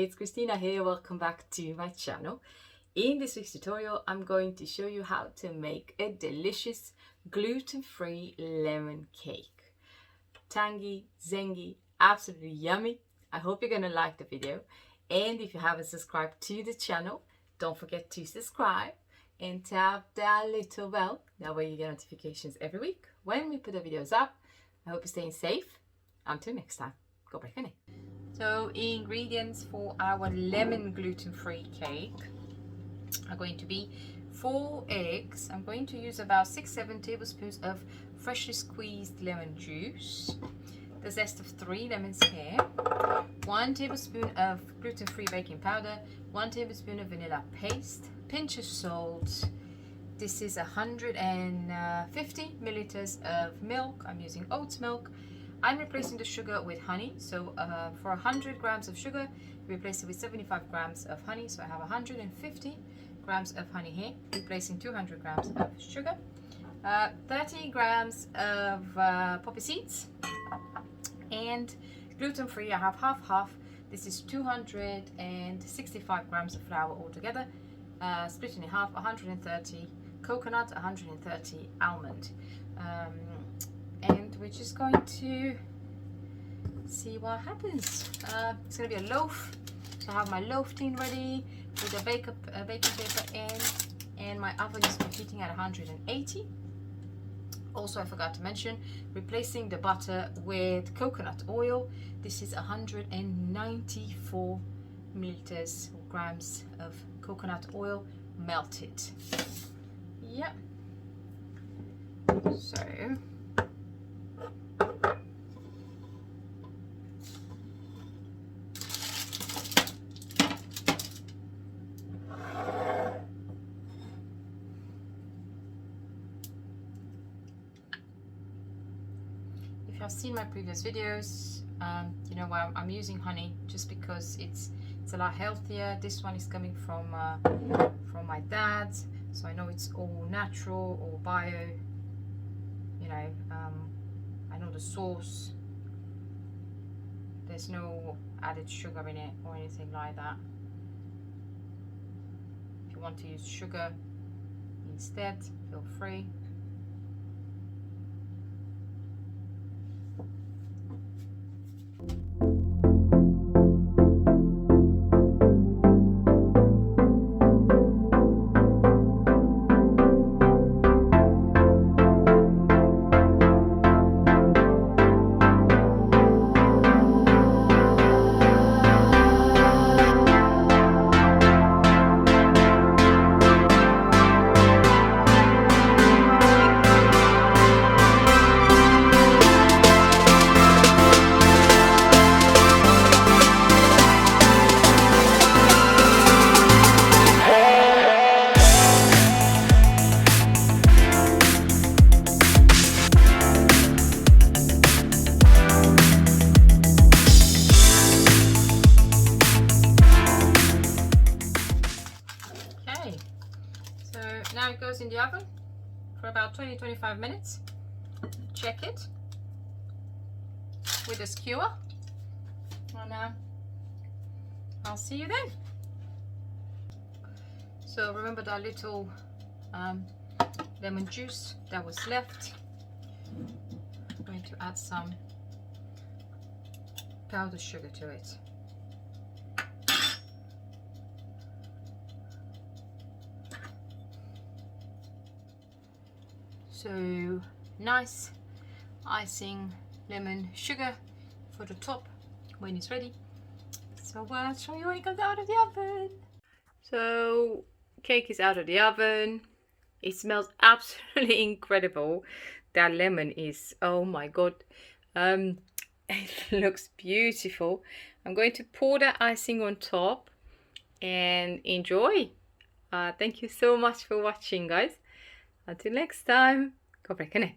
it's Cristina here. Welcome back to my channel. In this week's tutorial, I'm going to show you how to make a delicious gluten-free lemon cake. Tangy, zingy, absolutely yummy. I hope you're going to like the video. And if you haven't subscribed to the channel, don't forget to subscribe and tap that little bell. That way you get notifications every week when we put the videos up. I hope you're staying safe. Until next time, go break a neck. So ingredients for our lemon gluten-free cake are going to be 4 eggs. I'm going to use about 6-7 tablespoons of freshly squeezed lemon juice, the zest of 3 lemons here, 1 tablespoon of gluten-free baking powder, 1 tablespoon of vanilla paste, pinch of salt. This is 150 milliliters of milk. I'm using oat milk. I'm replacing the sugar with honey. So for 100 grams of sugar, replace it with 75 grams of honey. So I have 150 grams of honey here, replacing 200 grams of sugar. 30 grams of poppy seeds. And gluten-free, I have half. This is 265 grams of flour altogether. Split in half, 130 coconut, 130 almond. And we're just going to see what happens. It's going to be a loaf. So I have my loaf tin ready with a baking paper and my oven is preheating at 180. Also, I forgot to mention, replacing the butter with coconut oil. This is 194 milliliters or grams of coconut oil melted. Yeah. So if you have seen my previous videos, you know why I'm using honey, just because it's a lot healthier. This one is coming from my dad, so I know it's all natural or bio. You know, I know the source. There's no added sugar in it or anything like that. If you want to use sugar instead, feel free. Now it goes in the oven for about 20-25 minutes. Check it with a skewer, and I'll see you then. So remember that little lemon juice that was left. I'm going to add some powdered sugar to it. So nice icing lemon sugar for the top when it's ready. So I'll show you when it comes out of the oven. So cake is out of the oven. It smells absolutely incredible. That lemon is, oh my god, it looks beautiful. I'm going to pour that icing on top and enjoy. Thank you so much for watching, guys. Until next time, go break a neck.